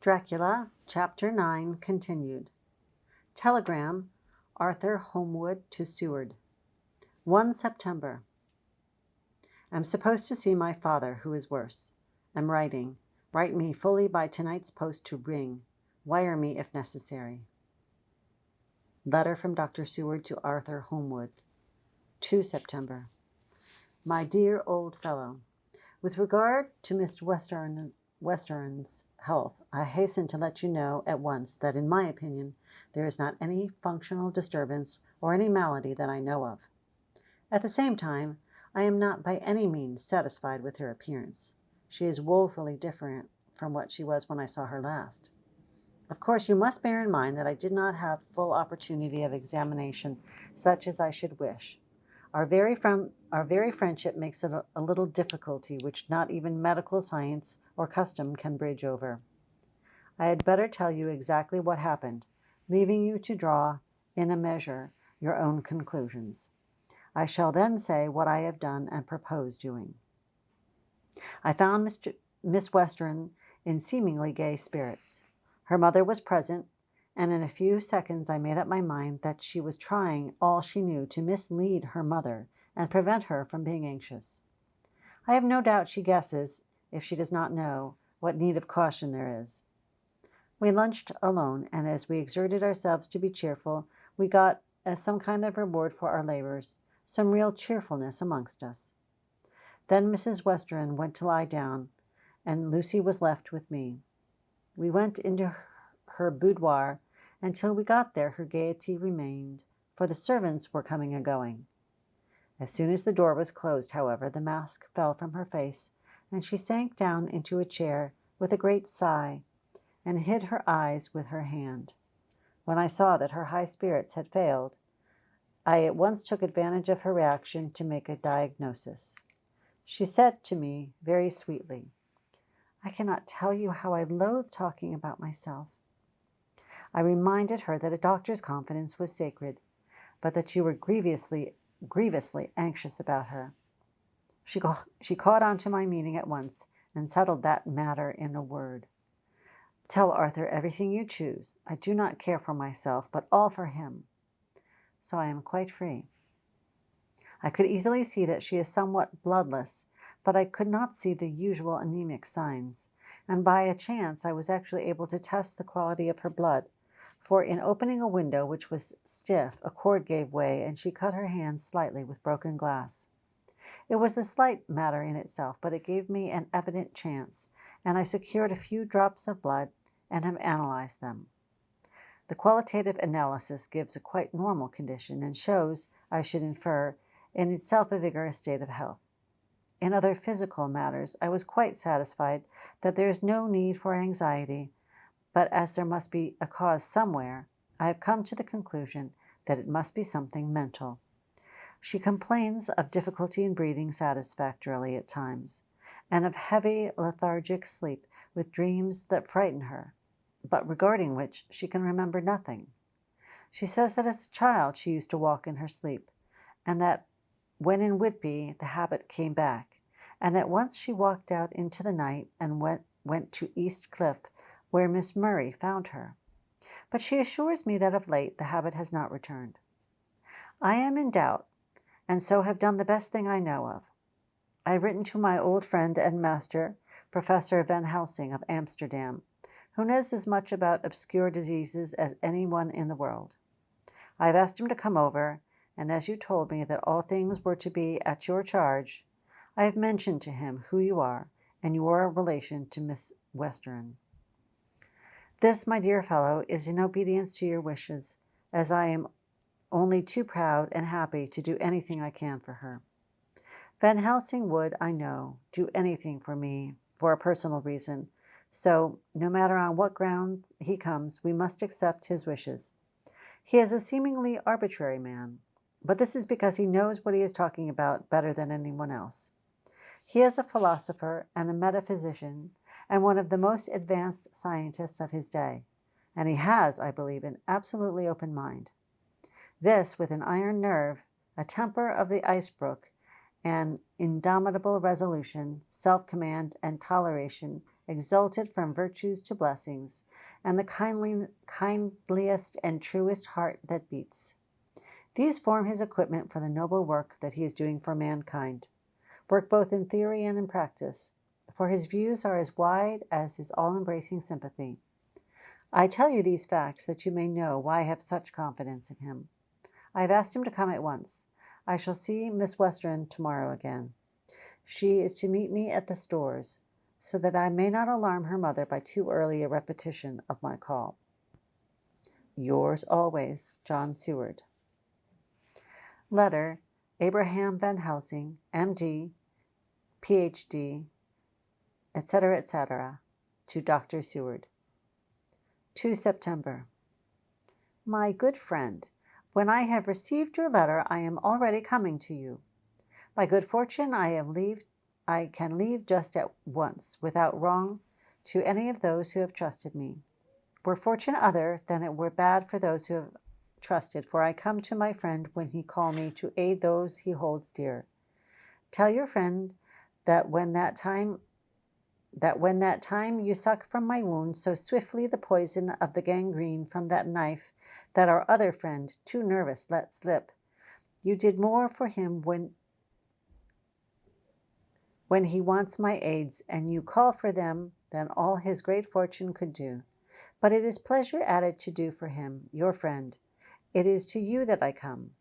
Dracula, Chapter 9, continued. Telegram, Arthur Holmwood to Seward. 1 September. Am supposed to see my father, who is worse. Am writing. Write me fully by tonight's post to ring. Wire me if necessary. Letter from Dr. Seward to Arthur Holmwood. 2 September. My dear old fellow, with regard to Miss Western's health, I hasten to let you know at once that, in my opinion, there is not any functional disturbance or any malady that I know of. At the same time, I am not by any means satisfied with her appearance. She is woefully different from what she was when I saw her last. Of course, you must bear in mind that I did not have full opportunity of examination such as I should wish. Our very friendship makes it a little difficulty which not even medical science or custom can bridge over. I had better tell you exactly what happened, leaving you to draw, in a measure, your own conclusions. I shall then say what I have done and propose doing. I found Miss Western in seemingly gay spirits. Her mother was present, and in a few seconds I made up my mind that she was trying all she knew to mislead her mother and prevent her from being anxious. I have no doubt she guesses, if she does not know, what need of caution there is. We lunched alone, and as we exerted ourselves to be cheerful, we got, as some kind of reward for our labors, some real cheerfulness amongst us. Then Mrs. Western went to lie down, and Lucy was left with me. We went into her boudoir. Until we got there, her gaiety remained, for the servants were coming and going. As soon as the door was closed, however, the mask fell from her face, and she sank down into a chair with a great sigh, and hid her eyes with her hand. When I saw that her high spirits had failed, I at once took advantage of her reaction to make a diagnosis. She said to me very sweetly, "I cannot tell you how I loathe talking about myself." I reminded her that a doctor's confidence was sacred, but that you were grievously anxious about her. She caught on to my meaning at once and settled that matter in a word. "Tell Arthur everything you choose. I do not care for myself, but all for him. So I am quite free." I could easily see that she is somewhat bloodless, but I could not see the usual anemic signs, and by a chance I was actually able to test the quality of her blood, for in opening a window which was stiff, a cord gave way, and she cut her hand slightly with broken glass. It was a slight matter in itself, but it gave me an evident chance, and I secured a few drops of blood and have analyzed them. The qualitative analysis gives a quite normal condition and shows, I should infer, in itself a vigorous state of health. In other physical matters, I was quite satisfied that there is no need for anxiety, but as there must be a cause somewhere, I have come to the conclusion that it must be something mental. She complains of difficulty in breathing satisfactorily at times, and of heavy lethargic sleep with dreams that frighten her, but regarding which she can remember nothing. She says that as a child she used to walk in her sleep, and that when in Whitby the habit came back, and that once she walked out into the night and went to East Cliff, where Miss Murray found her. But she assures me that of late the habit has not returned. I am in doubt, and so have done the best thing I know of. I have written to my old friend and master, Professor Van Helsing of Amsterdam, who knows as much about obscure diseases as anyone in the world. I have asked him to come over, and as you told me that all things were to be at your charge, I have mentioned to him who you are and your relation to Miss Western. This, my dear fellow, is in obedience to your wishes, as I am only too proud and happy to do anything I can for her. Van Helsing would, I know, do anything for me for a personal reason, so no matter on what ground he comes, we must accept his wishes. He is a seemingly arbitrary man, but this is because he knows what he is talking about better than anyone else. He is a philosopher and a metaphysician and one of the most advanced scientists of his day, and he has, I believe, an absolutely open mind. This, with an iron nerve, a temper of the ice brook, and indomitable resolution, self-command, and toleration, exalted from virtues to blessings, and the kindliest and truest heart that beats. These form his equipment for the noble work that he is doing for mankind, work both in theory and in practice, for his views are as wide as his all-embracing sympathy. I tell you these facts that you may know why I have such confidence in him. I have asked him to come at once. I shall see Miss Western tomorrow again. She is to meet me at the stores, so that I may not alarm her mother by too early a repetition of my call. Yours always, John Seward. Letter, Abraham Van Helsing, M.D., Ph.D., etc., to Dr. Seward. 2 September. My good friend, when I have received your letter, I am already coming to you. By good fortune, I can leave just at once, without wrong to any of those who have trusted me. Were fortune other, then it were bad for those who have trusted, for I come to my friend when he call me to aid those he holds dear. Tell your friend that when that time you suck from my wound so swiftly the poison of the gangrene from that knife that our other friend, too nervous, let slip, you did more for him when he wants my aids, and you call for them than all his great fortune could do. But it is pleasure added to do for him, your friend. It is to you that I come.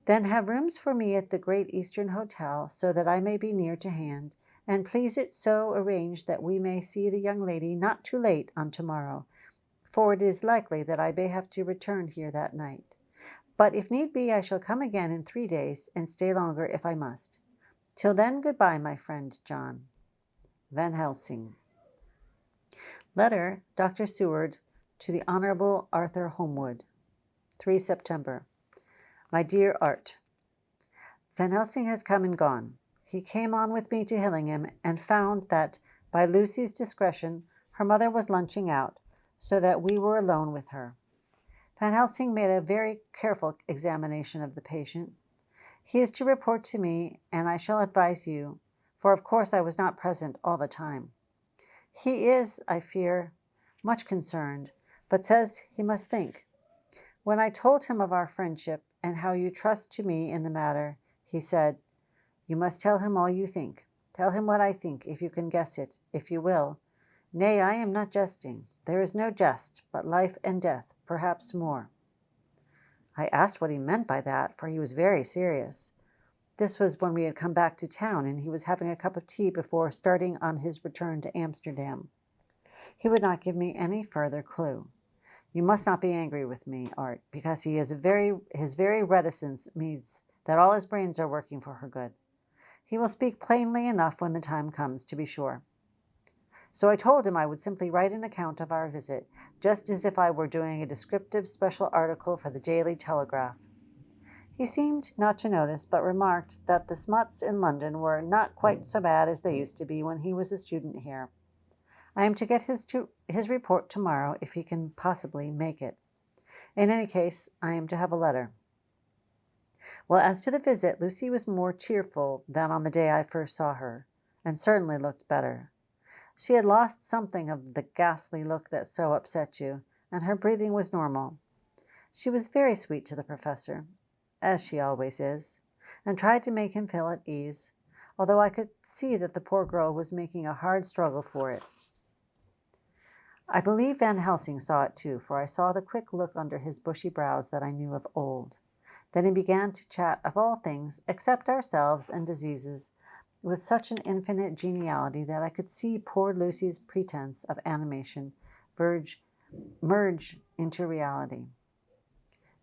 Then have rooms for me at the Great Eastern Hotel, so that I may be near to hand, and please it so arrange that we may see the young lady not too late on tomorrow, for it is likely that I may have to return here that night. But if need be, I shall come again in 3 days, and stay longer if I must. Till then, goodbye, my friend John. Van Helsing. Letter, Dr. Seward, to the Honorable Arthur Holmwood. 3 September. My dear Art, Van Helsing has come and gone. He came on with me to Hillingham and found that, by Lucy's discretion, her mother was lunching out, so that we were alone with her. Van Helsing made a very careful examination of the patient. He is to report to me, and I shall advise you, for of course I was not present all the time. He is, I fear, much concerned, but says he must think. When I told him of our friendship and how you trust to me in the matter, he said, "You must tell him all you think. Tell him what I think, if you can guess it, if you will. Nay, I am not jesting. There is no jest, but life and death, perhaps more." I asked what he meant by that, for he was very serious. This was when we had come back to town, and he was having a cup of tea before starting on his return to Amsterdam. He would not give me any further clue. You must not be angry with me, Art, because his very reticence means that all his brains are working for her good. He will speak plainly enough when the time comes, to be sure. So I told him I would simply write an account of our visit, just as if I were doing a descriptive special article for the Daily Telegraph. He seemed not to notice, but remarked that the smuts in London were not quite so bad as they used to be when he was a student here. I am to get his report tomorrow, if he can possibly make it. In any case, I am to have a letter. Well, as to the visit, Lucy was more cheerful than on the day I first saw her, and certainly looked better. She had lost something of the ghastly look that so upset you, and her breathing was normal. She was very sweet to the professor, as she always is, and tried to make him feel at ease, although I could see that the poor girl was making a hard struggle for it. I believe Van Helsing saw it too, for I saw the quick look under his bushy brows that I knew of old. Then he began to chat of all things except ourselves and diseases, with such an infinite geniality that I could see poor Lucy's pretense of animation merge into reality.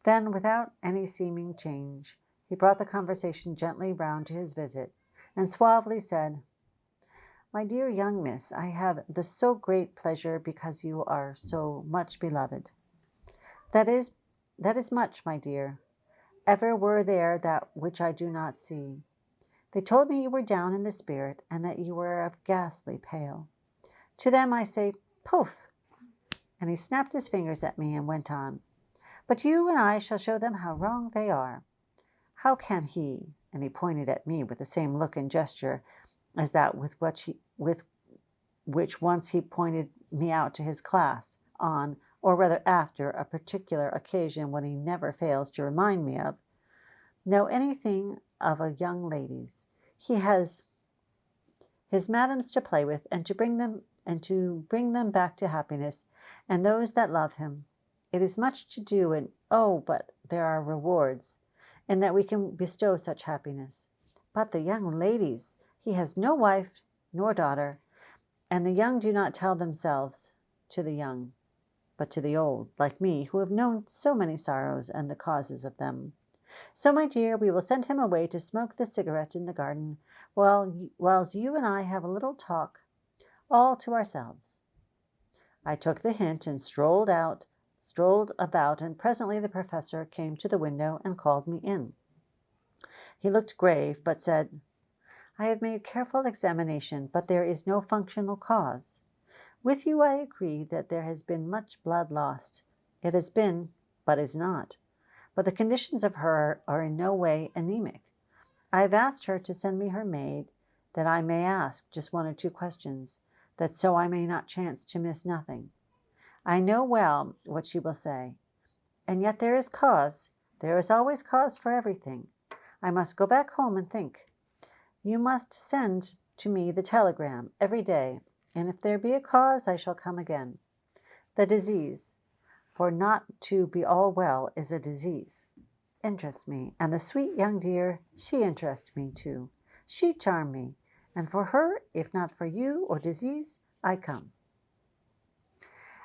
Then, without any seeming change, he brought the conversation gently round to his visit, and suavely said, "My dear young miss, I have the so great pleasure because you are so much beloved. That is much, my dear. Ever were there that which I do not see. They told me you were down in the spirit, and that you were of ghastly pale. To them I say, poof!" And he snapped his fingers at me and went on. "But you and I shall show them how wrong they are. How can he," and he pointed at me with the same look and gesture as that with which once he pointed me out to his class on, or rather after, a particular occasion when he never fails to remind me of, know anything of a young lady's. He has his madams to play with, and to bring them back to happiness, and those that love him. It is much to do, and oh, but there are rewards, in that we can bestow such happiness. But the young ladies, he has no wife nor daughter, and the young do not tell themselves to the young, but to the old, like me, who have known so many sorrows and the causes of them. So, my dear, we will send him away to smoke the cigarette in the garden, whilst you and I have a little talk all to ourselves. I took the hint and strolled about, and presently the professor came to the window and called me in. He looked grave, but said, I have made careful examination, but there is no functional cause. With you I agree that there has been much blood lost. It has been, but is not. But the conditions of her are in no way anemic. I have asked her to send me her maid, that I may ask just one or two questions, that so I may not chance to miss nothing. I know well what she will say. And yet there is cause. There is always cause for everything. I must go back home and think. You must send to me the telegram every day, and if there be a cause, I shall come again. The disease, for not to be all well is a disease, interests me, and the sweet young dear, she interests me too. She charmed me, and for her, if not for you or disease, I come.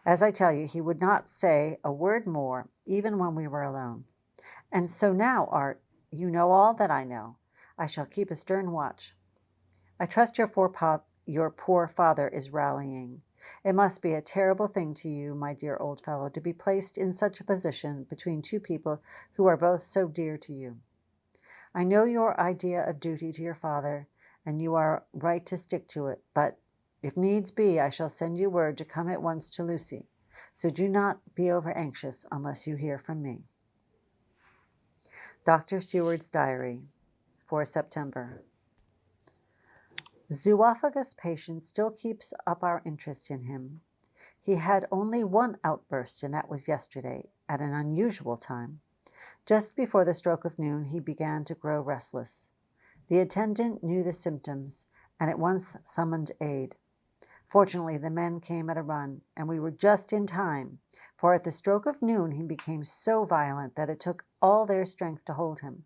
As I tell you, he would not say a word more, even when we were alone. And so now, Art, you know all that I know. I shall keep a stern watch. I trust your poor father is rallying. It must be a terrible thing to you, my dear old fellow, to be placed in such a position between two people who are both so dear to you. I know your idea of duty to your father, and you are right to stick to it, but if needs be, I shall send you word to come at once to Lucy, so do not be over anxious unless you hear from me. Dr. Seward's Diary for September. Zoophagous patient still keeps up our interest in him. He had only one outburst, and that was yesterday, at an unusual time. Just before the stroke of noon, he began to grow restless. The attendant knew the symptoms, and at once summoned aid. Fortunately, the men came at a run, and we were just in time, for at the stroke of noon he became so violent that it took all their strength to hold him.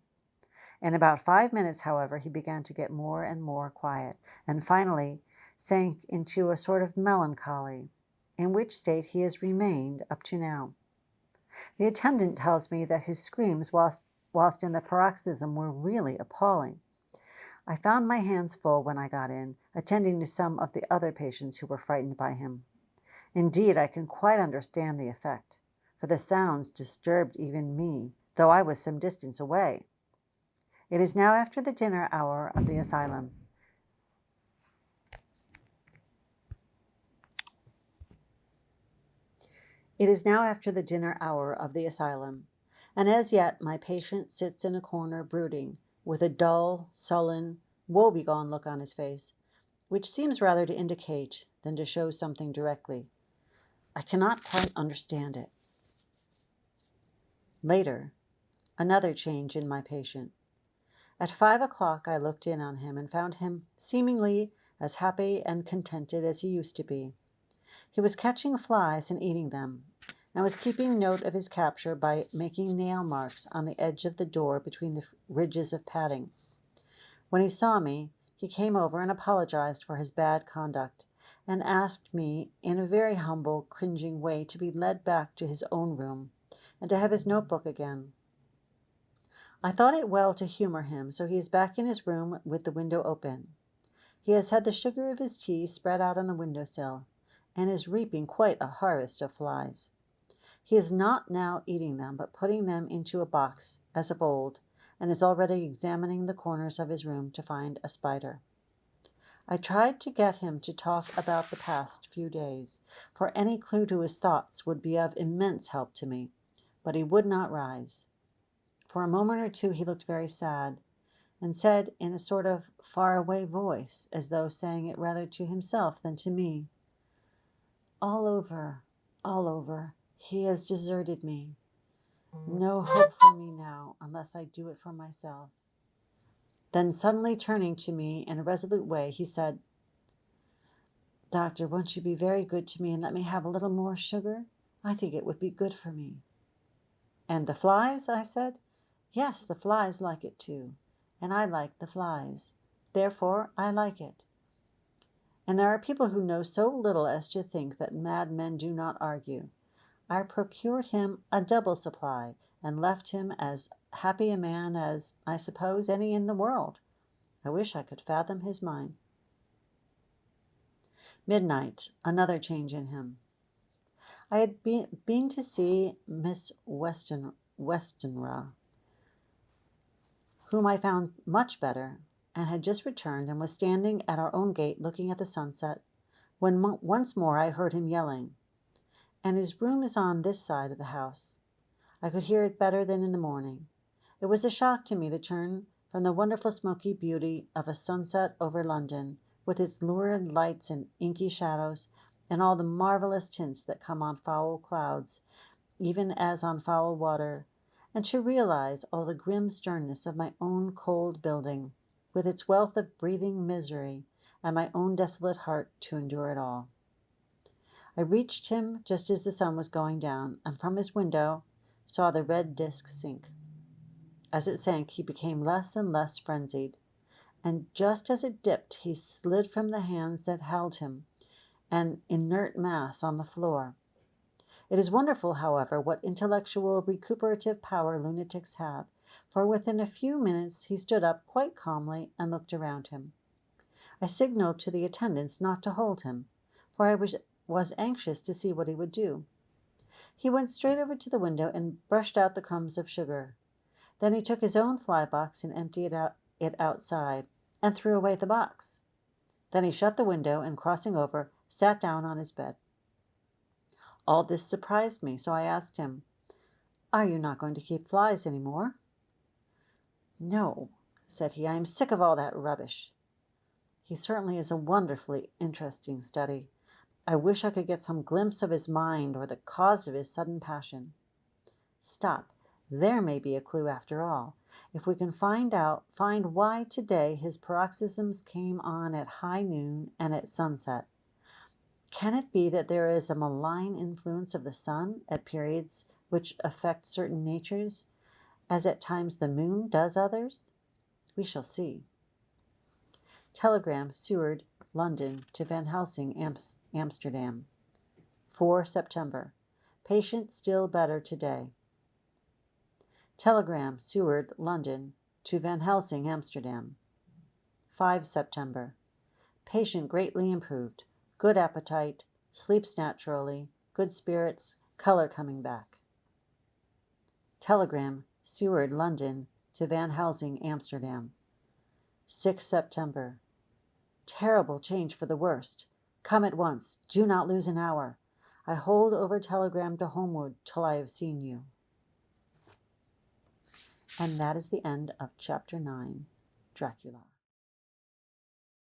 In about 5 minutes, however, he began to get more and more quiet, and finally sank into a sort of melancholy, in which state he has remained up to now. The attendant tells me that his screams whilst in the paroxysm were really appalling. I found my hands full when I got in, attending to some of the other patients who were frightened by him. Indeed, I can quite understand the effect, for the sounds disturbed even me, though I was some distance away. It is now after the dinner hour of the asylum. And as yet my patient sits in a corner brooding, with a dull, sullen, woebegone look on his face, which seems rather to indicate than to show something directly. I cannot quite understand it. Later, another change in my patient. At 5 o'clock I looked in on him and found him seemingly as happy and contented as he used to be. He was catching flies and eating them, and was keeping note of his capture by making nail marks on the edge of the door between the ridges of padding. When he saw me, he came over and apologized for his bad conduct, and asked me in a very humble, cringing way to be led back to his own room, and to have his notebook again. I thought it well to humor him, so he is back in his room with the window open. He has had the sugar of his tea spread out on the window-sill, and is reaping quite a harvest of flies. He is not now eating them, but putting them into a box, as of old, and is already examining the corners of his room to find a spider. I tried to get him to talk about the past few days, for any clue to his thoughts would be of immense help to me, but he would not rise. For a moment or two he looked very sad, and said in a sort of far-away voice, as though saying it rather to himself than to me, all over, he has deserted me. No hope for me now, unless I do it for myself. Then suddenly turning to me in a resolute way, he said, Doctor, won't you be very good to me and let me have a little more sugar? I think it would be good for me. And the flies? I said. Yes, the flies like it too, and I like the flies. Therefore, I like it. And there are people who know so little as to think that madmen do not argue. I procured him a double supply, and left him as happy a man as, I suppose, any in the world. I wish I could fathom his mind. Midnight, another change in him. I had been to see Miss Westenra, whom I found much better, and had just returned and was standing at our own gate looking at the sunset, when once more I heard him yelling. And his room is on this side of the house. I could hear it better than in the morning. It was a shock to me to turn from the wonderful smoky beauty of a sunset over London, with its lurid lights and inky shadows, and all the marvellous tints that come on foul clouds, even as on foul water, and to realize all the grim sternness of my own cold building, with its wealth of breathing misery, and my own desolate heart to endure it all. I reached him just as the sun was going down, and from his window saw the red disk sink. As it sank, he became less and less frenzied, and just as it dipped, he slid from the hands that held him, an inert mass on the floor. It is wonderful, however, what intellectual recuperative power lunatics have, for within a few minutes he stood up quite calmly and looked around him. I signaled to the attendants not to hold him, for I was anxious to see what he would do. He went straight over to the window and brushed out the crumbs of sugar. Then he took his own fly box and emptied it outside, and threw away the box. Then he shut the window and, crossing over, sat down on his bed. All this surprised me, so I asked him, Are you not going to keep flies any more? No, said he, I am sick of all that rubbish. He certainly is a wonderfully interesting study. I wish I could get some glimpse of his mind or the cause of his sudden passion. Stop. There may be a clue after all. If we can find why today his paroxysms came on at high noon and at sunset. Can it be that there is a malign influence of the sun at periods which affect certain natures, as at times the moon does others? We shall see. Telegram, Seward, London, to Van Helsing, Amsterdam. 4 September. Patient still better today. Telegram, Seward, London, to Van Helsing, Amsterdam. 5 September. Patient greatly improved. Good appetite, sleeps naturally, good spirits, color coming back. Telegram, Seward, London, to Van Helsing, Amsterdam. 6 September. Terrible change for the worst. Come at once. Do not lose an hour. I hold over telegram to Homewood till I have seen you. And that is the end of Chapter 9, Dracula.